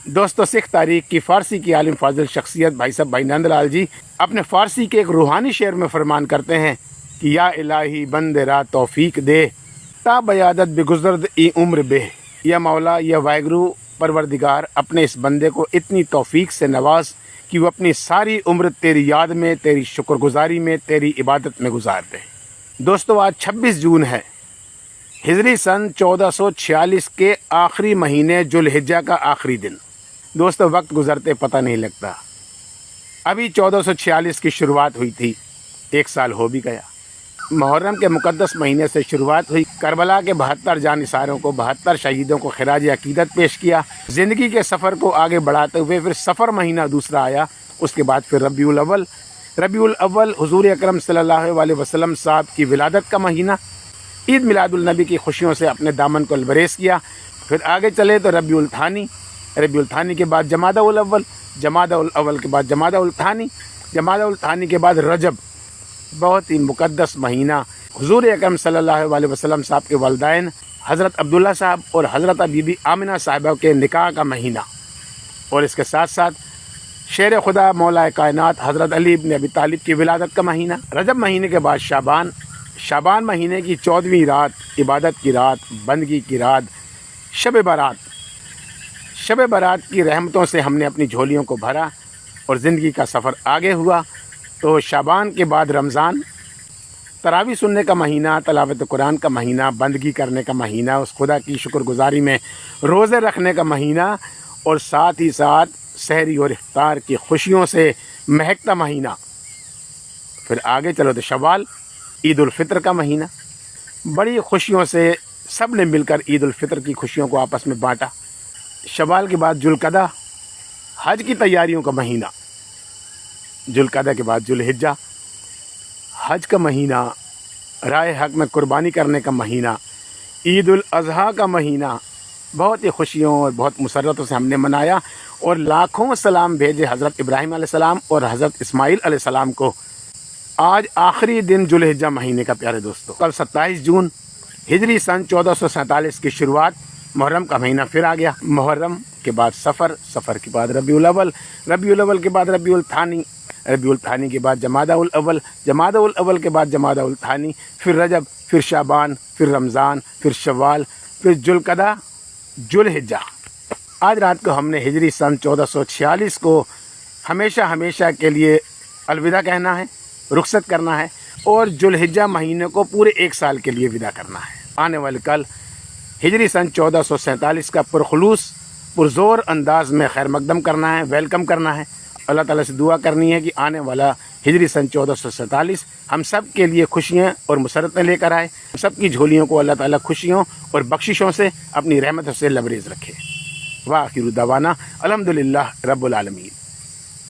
دوستو، سکھ تاریخ کی فارسی کی عالم فاضل شخصیت بھائی صاحب بھائی نند لال جی اپنے فارسی کے ایک روحانی شعر میں فرمان کرتے ہیں کہ یا الہی بند را توفیق دے تا بیادت بگزرد ای عمر بے. یا مولا، یا واحگرو پروردگار، اپنے اس بندے کو اتنی توفیق سے نواز کہ وہ اپنی ساری عمر تیری یاد میں، تیری شکر گزاری میں، تیری عبادت میں گزار دے. دوستو، آج 26 جون ہے، ہجری سن 1446 کے آخری مہینے ذوالحجہ کا آخری دن. دوستو، وقت گزرتے پتہ نہیں لگتا. ابھی 1446 کی شروعات ہوئی تھی، 1 سال ہو بھی گیا. محرم کے مقدس مہینے سے شروعات ہوئی. کربلا کے 72 جانثاروں کو، 72 شہیدوں کو خراج عقیدت پیش کیا. زندگی کے سفر کو آگے بڑھاتے ہوئے پھر سفر مہینہ دوسرا آیا. اس کے بعد پھر ربیع الاول حضور اکرم صلی اللہ علیہ وسلم صاحب کی ولادت کا مہینہ. عید میلاد النبی کی خوشیوں سے اپنے دامن کو البریز کیا. پھر آگے چلے تو ربیع الثانی کے بعد جمادی الاول کے بعد جمادی الثانی کے بعد رجب. بہت ہی مقدس مہینہ، حضور اکرم صلی اللہ علیہ وسلم صاحب کے والدین حضرت عبداللہ صاحب اور حضرت بی بی آمنہ صاحبہ کے نکاح کا مہینہ. اور اس کے ساتھ ساتھ شیر خدا مولا کائنات حضرت علی بن ابی طالب کی ولادت کا مہینہ. رجب مہینے کے بعد شعبان مہینے کی 14ویں رات، عبادت کی رات، بندگی کی رات، شب برات کی رحمتوں سے ہم نے اپنی جھولیوں کو بھرا اور زندگی کا سفر آگے ہوا. تو شعبان کے بعد رمضان، تراویح سننے کا مہینہ، تلاوت قرآن کا مہینہ، بندگی کرنے کا مہینہ، اس خدا کی شکر گزاری میں روزے رکھنے کا مہینہ، اور ساتھ ہی ساتھ سحری اور افطار کی خوشیوں سے مہکتا مہینہ. پھر آگے چلو تو شوال، عید الفطر کا مہینہ. بڑی خوشیوں سے سب نے مل کر عید الفطر کی خوشیوں کو آپس میں بانٹا. شوال کے بعد ذوالقعدہ، حج کی تیاریوں کا مہینہ. ذوالقعدہ کے بعد ذوالحجہ، حج کا مہینہ، رائے حق میں قربانی کرنے کا مہینہ. عید الاضحیٰ کا مہینہ بہت ہی خوشیوں اور بہت مسرتوں سے ہم نے منایا، اور لاکھوں سلام بھیجے حضرت ابراہیم علیہ السلام اور حضرت اسماعیل علیہ السلام کو. آج آخری دن ذوالحجہ مہینے کا پیارے دوستو. کل 27 جون ہجری سن 1447 کی شروعات، محرم کا مہینہ پھر آ گیا. محرم کے بعد سفر کے بعد ربیع الاول کے بعد ربیع الثانی کے بعد جمادی الاول کے بعد جمادی الثانی، پھر رجب، پھر شعبان، پھر رمضان، پھر شوال، پھر ذوالقعدہ، ذوالحجہ. آج رات کو ہم نے ہجری سن 1446 کو ہمیشہ کے لیے الوداع کہنا ہے، رخصت کرنا ہے، اور ذوالحجہ مہینے کو پورے 1 سال کے لیے وداع کرنا ہے. آنے والے کل ہجری سن 1447 کا پرخلوص پرزور انداز میں خیر مقدم کرنا ہے، ویلکم کرنا ہے. اللہ تعالیٰ سے دعا کرنی ہے کہ آنے والا ہجری سن 1447 ہم سب کے لیے خوشیاں اور مسرتیں لے کر آئے. ہم سب کی جھولیوں کو اللہ تعالیٰ خوشیوں اور بخششوں سے، اپنی رحمتوں سے لبریز رکھے. وآخر دعوانا الحمدللہ رب العالمین.